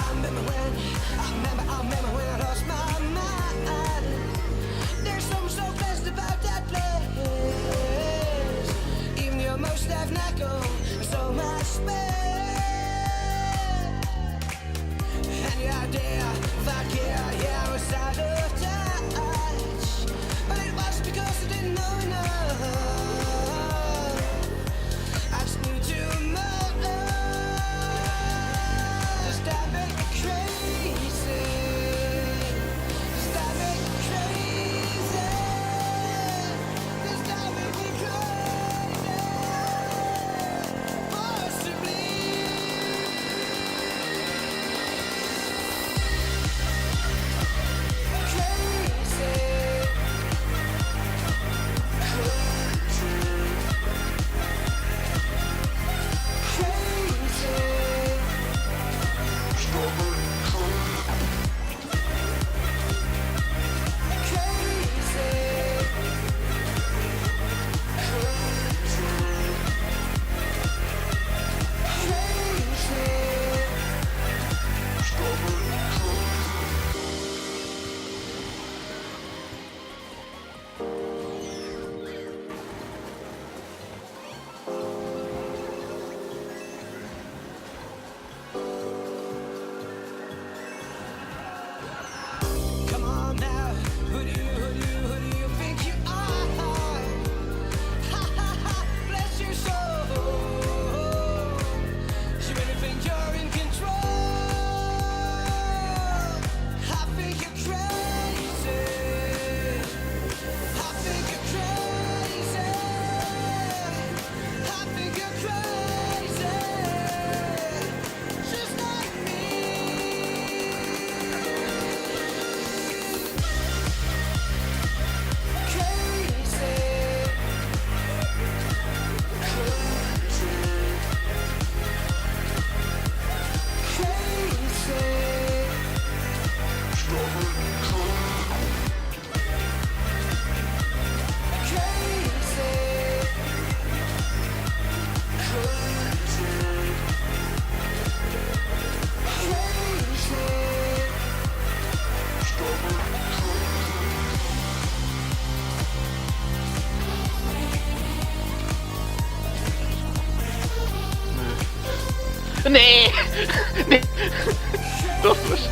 I remember when I lost my mind. There's something so blessed about that place. Even your most have not gone so much space. And your idea of yeah, I was out of touch. But it was because I didn't know enough. I just knew too much. Does that make me crazy? Does that make me crazy? Does that make me crazy? Possibly. Come on now, who do you think you are? Ha ha ha, bless your soul. You really think you're in control? I think you're crazy. I think you're crazy. I think you're crazy. Just like me. Nej! Nej! Då först.